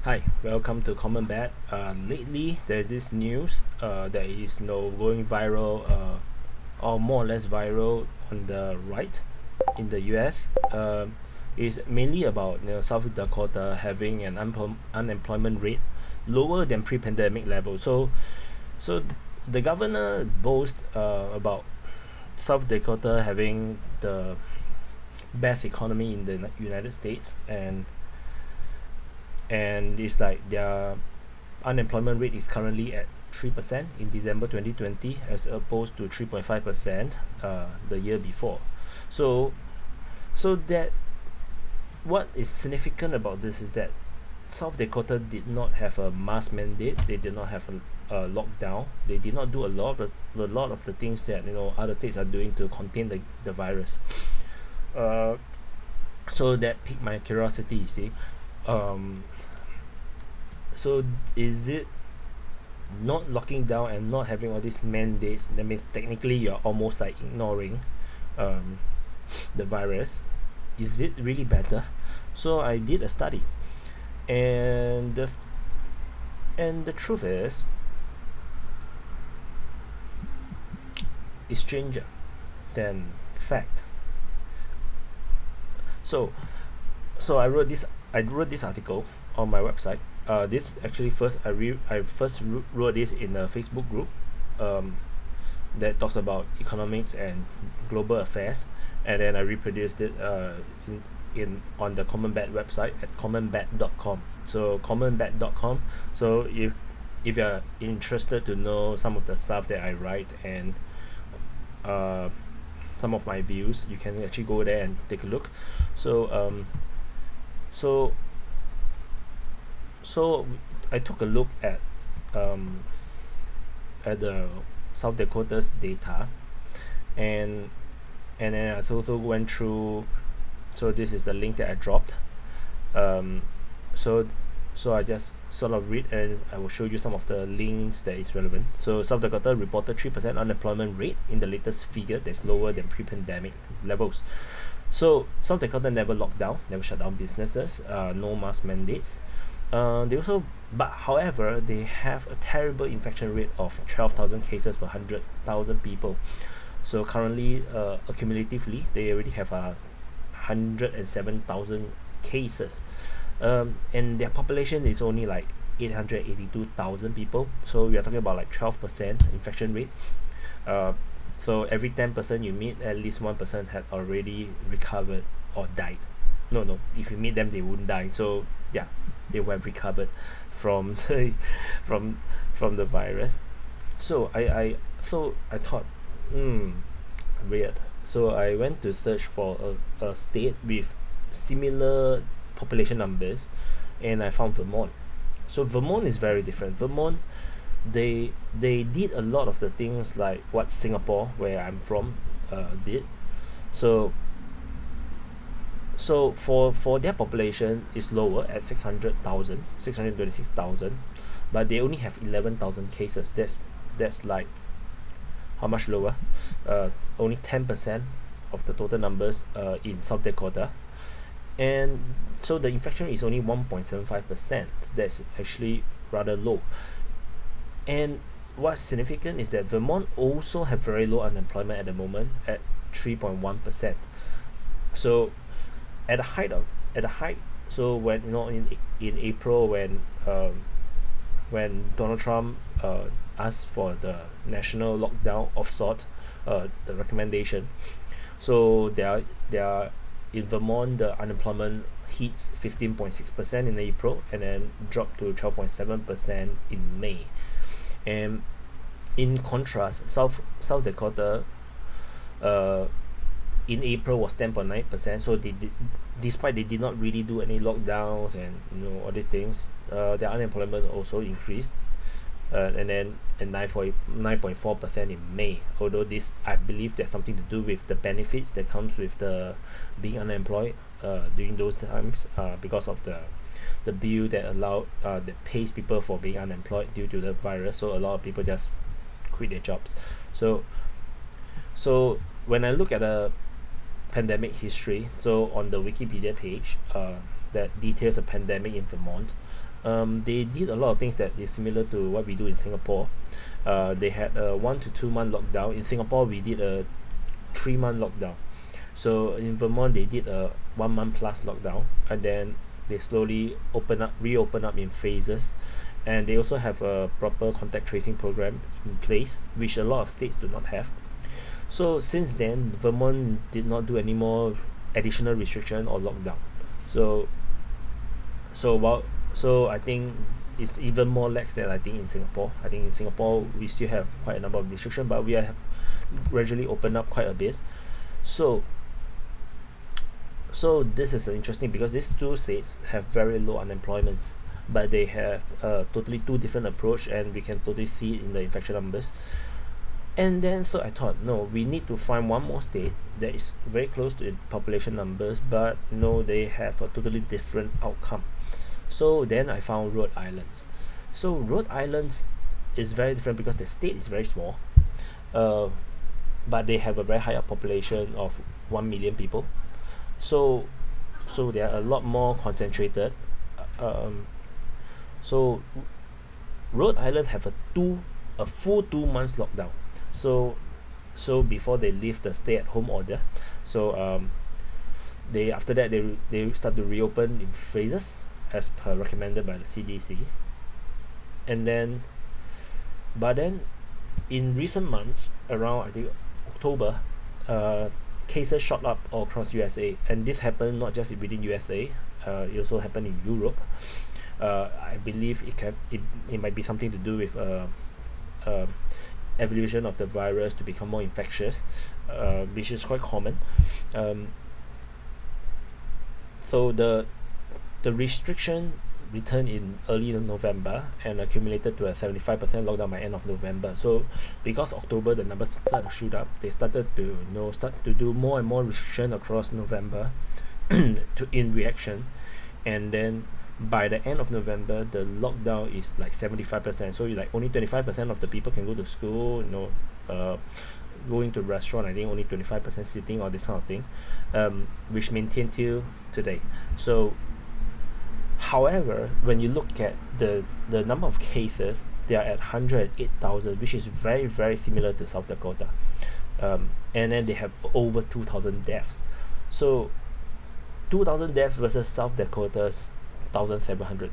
Hi, welcome to Common Bad. Lately, there's this news that is going viral, or more or less viral on the right in the U.S. Is mainly about South Dakota having an unemployment rate lower than pre-pandemic level. So the governor boasts about South Dakota having the best economy in the United States, and it's like their unemployment rate is currently at 3% in December 2020 as opposed to 3.5% the year before. So so that what is significant about this is that South Dakota did not have a mask mandate. They did not have a lockdown. They did not do a lot of the things that other states are doing to contain the virus. Uh, so that piqued my curiosity. You see, um, so is it not locking down and not having all these mandates? That means technically you're almost like ignoring um, the virus. Is it really better? So I did a study, and the truth is, it's stranger than fact. So I wrote this article on my website. This actually I first wrote this in a Facebook group um, that talks about economics and global affairs, and then I reproduced it in on the Common Bad website at commonbad.com. So commonbad.com. So if you're interested to know some of the stuff that I write and uh, some of my views, you can actually go there and take a look. So so so I took a look um, at the South Dakota's data, and then I also went through. So this is the link that I dropped. Um, so I just sort of read, and I will show you some of the links that is relevant. So South Dakota reported 3% unemployment rate in the latest figure that's lower than pre-pandemic levels. So South Dakota never locked down, never shut down businesses, no mask mandates. They also, but however, they have a terrible infection rate of 12,000 cases per 100,000 people. So currently, accumulatively, they already have 107,000 cases, and their population is only like 882,000 people. So we are talking about like 12% infection rate. Uh, so every 10% you meet, at least 1% had already recovered or died. No, if you meet them, they wouldn't die. So yeah, they will have recovered from the from from the virus. So I thought, hmm, weird. So I went to search for a state with similar population numbers, and I found Vermont. So Vermont is very different. Vermont, they did a lot of the things like what Singapore, where I'm from, did. So for their population is lower at 626,000, but they only have 11,000 cases. That's like how much lower? Only 10% of the total numbers in South Dakota, and so the infection rate is only 1.75%. That's actually rather low. And what's significant is that Vermont also have very low unemployment at the moment at 3.1%. So at the height, so when in April, when Donald Trump asked for the national lockdown of sort, the recommendation, so there are in Vermont, the unemployment hits 15.6% in April, and then dropped to 12.7% in May. And in contrast, South Dakota, uh, in April was 10.9%. So despite they did not really do any lockdowns and all these things, their unemployment also increased, and then 9.4% in May. Although this, I believe, there's something to do with the benefits that comes with the being unemployed during those times, because of the bill that pays people for being unemployed due to the virus. So a lot of people just quit their jobs. So when I look at the pandemic history, so on the Wikipedia page, that details a pandemic in Vermont. They did a lot of things that is similar to what we do in Singapore. They had a 1 to 2 month lockdown. In Singapore, we did a 3 month lockdown. So in Vermont, they did a 1 month plus lockdown, and then they slowly reopen up in phases, and they also have a proper contact tracing program in place, which a lot of states do not have. So since then, Vermont did not do any more additional restriction or lockdown. So so I think it's even more lax than I think in Singapore. I think in Singapore we still have quite a number of restrictions, but we have gradually opened up quite a bit. So this is interesting because these two states have very low unemployment, but they have totally two different approach, and we can totally see it in the infection numbers. And then so I thought, no, we need to find one more state that is very close to the population numbers, but no, they have a totally different outcome. So then I found Rhode Island. So Rhode Island is very different because the state is very small, but they have a very higher population of 1 million people. So they are a lot more concentrated. So Rhode Island have a full 2 months lockdown. So before they lift the stay-at-home order, so they after that they start to reopen in phases as per recommended by the CDC, and then but then in recent months, around I think October, cases shot up all across USA, and this happened not just within USA, it also happened in Europe. I believe it might be something to do with evolution of the virus to become more infectious, which is quite common. So the restriction returned in early November and accumulated to a 75% lockdown by end of November. So because October the numbers started to shoot up, they started to start to do more and more restriction across November in reaction, and then by the end of November the lockdown is like 75%. So like only 25% of the people can go to school, going to restaurant, I think only 25% sitting or this kind of thing, which maintained till today. So however, when you look at the number of cases, they are at 108,000, which is very, very similar to South Dakota. And then they have over 2,000 deaths. So 2,000 deaths versus South Dakota's 1,700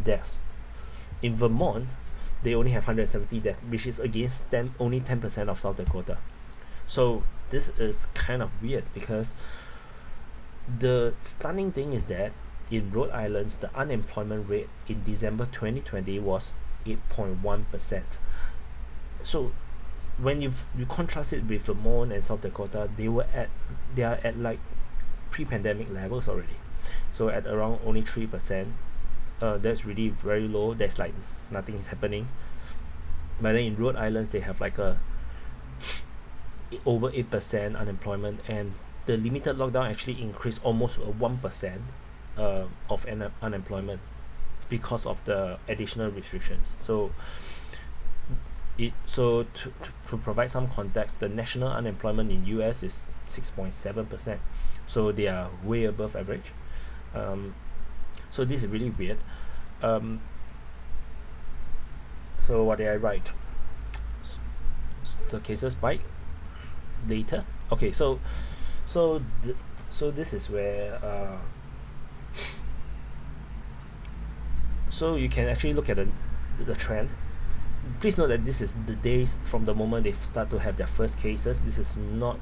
deaths. In Vermont, they only have 170 deaths, which is against them only 10% of South Dakota. So this is kind of weird, because the stunning thing is that in Rhode Island, the unemployment rate in December 2020 was 8.1%. So when you contrast it with Vermont and South Dakota, they are at like pre-pandemic levels already. So at around only 3%, that's really very low. There's like nothing is happening. But then in Rhode Island, they have like a over 8% unemployment, and the limited lockdown actually increased almost 1% of unemployment because of the additional restrictions. So to provide some context, the national unemployment in US is 6.7%. So they are way above average. So this is really weird. So what did I write? The cases spike later. Okay, so this is where so you can actually look at the trend. Please note that this is the days from the moment they start to have their first cases. This is not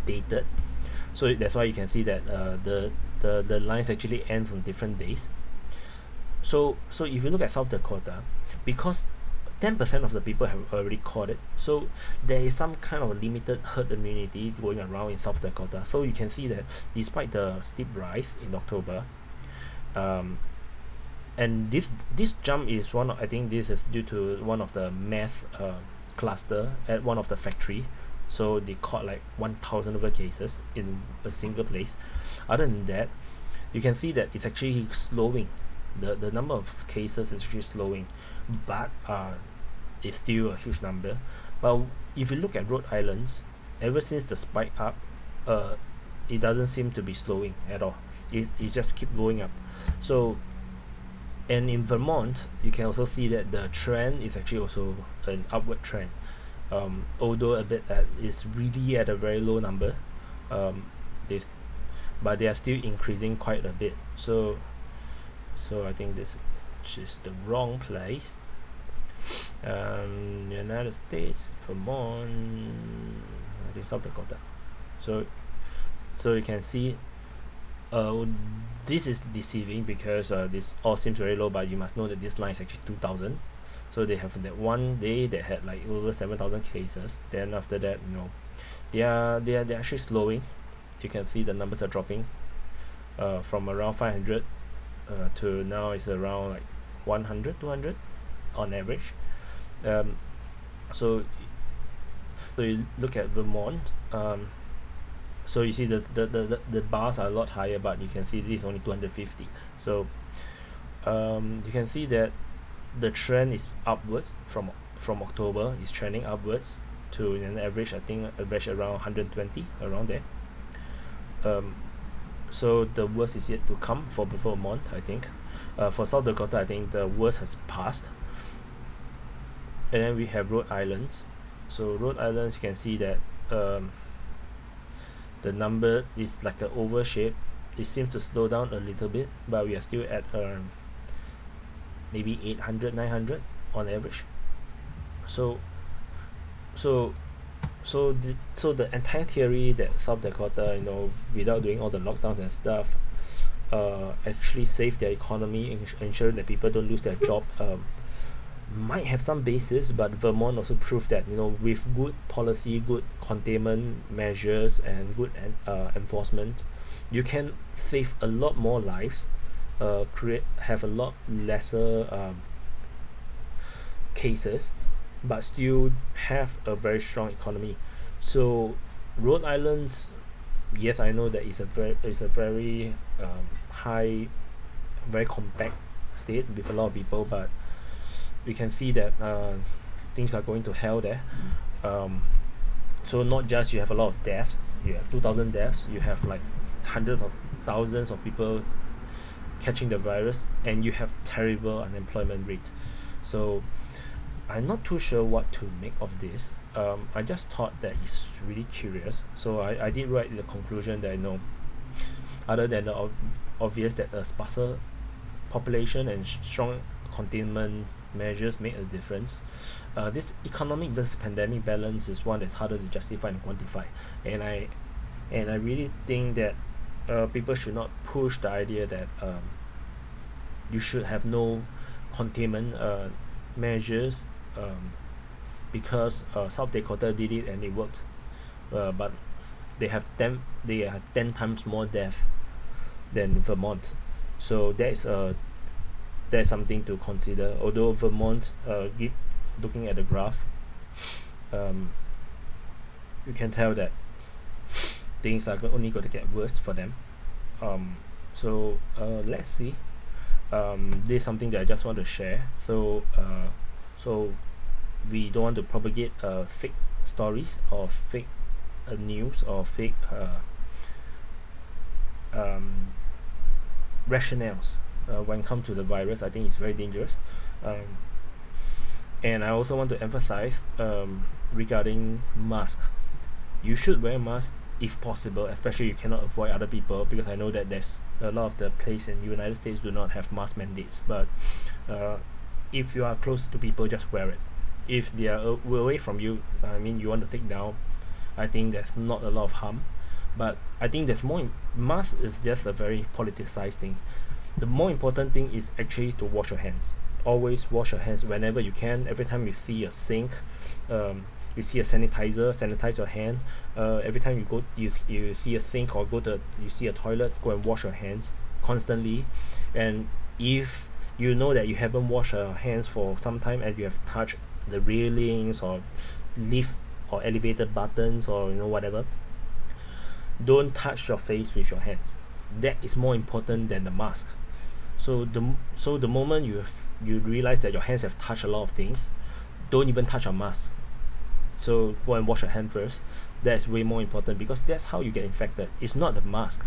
dated, so that's why you can see that the lines actually ends on different days. So if you look at South Dakota, because 10% of the people have already caught it, so there is some kind of limited herd immunity going around in South Dakota. So you can see that despite the steep rise in October, and this jump is I think this is due to one of the mass cluster at one of the factory. So they caught like 1,000 over cases in a single place. Other than that, you can see that it's actually slowing. The number of cases is actually slowing, but it's still a huge number. But if you look at Rhode Island, ever since the spike up, it doesn't seem to be slowing at all. It just keep going up. So, and in Vermont, you can also see that the trend is actually also an upward trend. Although a bit that is really at a very low number, um, this, but they are still increasing quite a bit. So I think this is the wrong place. United States, Vermont, I think South Dakota. So you can see, this is deceiving because this all seems very low, but you must know that this line is actually 2,000. So they have that one day that had like over 7,000 cases. Then after that, they're actually slowing. You can see the numbers are dropping, from around 500, to now it's around like 100, 200 on average. Um, so you look at Vermont. So you see the bars are a lot higher, but you can see this is only 250. So you can see that the trend is upwards from October. It's trending upwards to an average, I think average around 120, around there. So the worst is yet to come for Vermont, I think. For South Dakota, I think the worst has passed. And then we have Rhode Island. So Rhode Island, you can see that the number is like an oval shape. It seems to slow down a little bit, but we are still at maybe 800, 900 on average. So the entire theory that South Dakota, without doing all the lockdowns and stuff, actually save their economy and ensure that people don't lose their job, might have some basis. But Vermont also proved that, with good policy, good containment measures, and good enforcement, you can save a lot more lives, have a lot lesser cases, but still have a very strong economy. So Rhode Island, yes, I know that it's a very high, very compact state with a lot of people, but we can see that things are going to hell there. So not just you have a lot of deaths, you have 2,000 deaths, you have like hundreds of thousands of people catching the virus, and you have terrible unemployment rate. So I'm not too sure what to make of this. I just thought that it's really curious. So I did write the conclusion that, other than the obvious that a sparser population and strong containment measures make a difference, this economic versus pandemic balance is one that's harder to justify and quantify. And I really think that people should not push the idea that you should have no containment measures, because South Dakota did it and it worked, but they have 10 times more death than Vermont. So that's something to consider. Although Vermont, looking at the graph, you can tell that things are only going to get worse for them. So let's see. This is something that I just want to share. So we don't want to propagate fake stories or fake news or fake rationales when it comes to the virus. I think it's very dangerous. And I also want to emphasize, regarding mask. You should wear mask if possible, especially you cannot avoid other people, because I know that there's a lot of the places in the United States do not have mask mandates. But if you are close to people, just wear it. If they are away from you, you want to take down, I think there's not a lot of harm. But I think there's more. Mask is just a very politicized thing. The more important thing is actually to wash your hands. Always wash your hands whenever you can. Every time you see a sink, you see a sanitizer, sanitize your hand. Every time you see a sink or you see a toilet, go and wash your hands constantly. And if you know that you haven't washed your hands for some time and you have touched the railings or lift or elevator buttons or whatever, don't touch your face with your hands. That is more important than the mask. So the moment you realize that your hands have touched a lot of things, don't even touch your mask. So go and wash your hand first. That's way more important, because that's how you get infected. It's not the mask.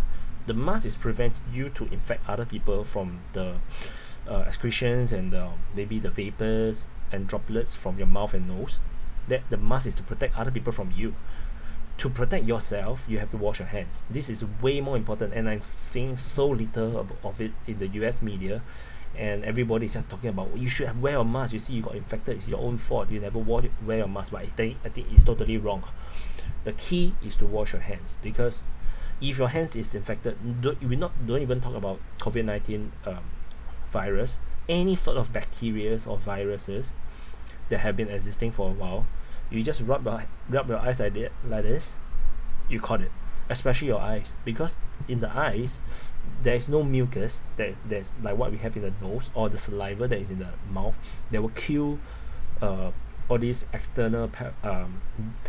the mask is prevent you to infect other people from the excretions and maybe the vapors and droplets from your mouth and nose. That the mask is to protect other people from you. To protect yourself, you have to wash your hands. This is way more important, and I'm seeing so little of it in the US media, and everybody is just talking about, you should have wear a mask, you see you got infected, it's your own fault, you never wear your mask. But I think it's totally wrong. The key is to wash your hands, because if your hands is infected, don't even talk about COVID-19 virus, any sort of bacteria or viruses that have been existing for a while, you just rub your eyes like this, you caught it. Especially your eyes, because in the eyes there is no mucus there's like what we have in the nose or the saliva that is in the mouth that will kill all these external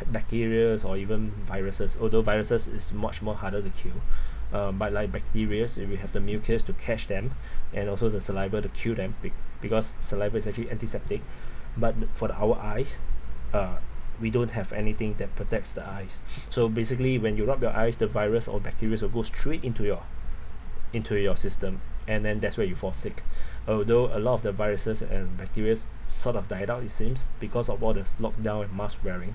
bacteria or even viruses, although viruses is much more harder to kill. But like bacteria, so we have the mucus to catch them, and also the saliva to kill them, because saliva is actually antiseptic. But for our eyes, we don't have anything that protects the eyes. So basically, when you rub your eyes, the virus or bacteria will go straight into your system, and then that's where you fall sick. Although a lot of the viruses and bacteria sort of died out, it seems, because of all this lockdown and mask wearing.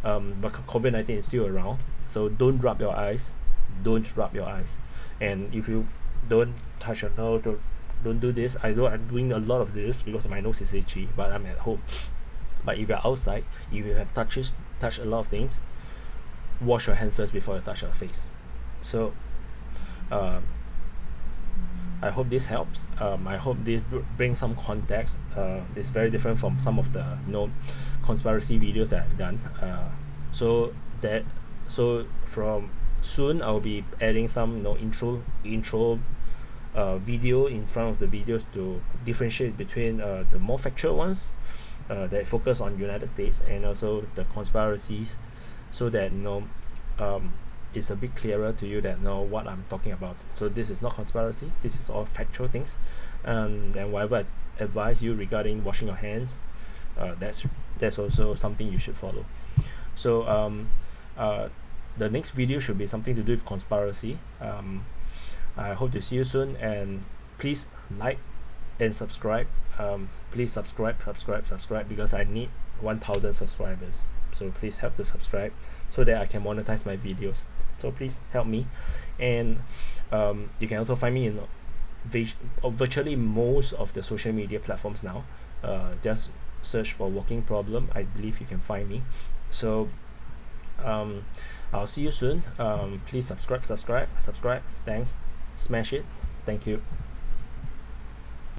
But COVID-19 is still around, so don't rub your eyes. And if you don't touch your nose, don't do this. I know I'm doing a lot of this because my nose is itchy, but I'm at home. But if you're outside, if you have touch a lot of things, wash your hands first before you touch your face. So I hope this helps. I hope this brings some context. It's very different from some of the conspiracy videos that I've done. So from soon I'll be adding some intro video in front of the videos to differentiate between the more factual ones that focus on United States, and also the conspiracies, so that it's a bit clearer to you that what I'm talking about. So this is not conspiracy, this is all factual things, and whatever I advise you regarding washing your hands, that's also something you should follow. So the next video should be something to do with conspiracy. I hope to see you soon, and please like and subscribe. Please subscribe, because I need 1,000 subscribers. So please help to subscribe so that I can monetize my videos. So please help me. And you can also find me in virtually most of the social media platforms now. Just search for Walking Problem. I believe you can find me. So I'll see you soon. Please subscribe. Thanks. Smash it. Thank you.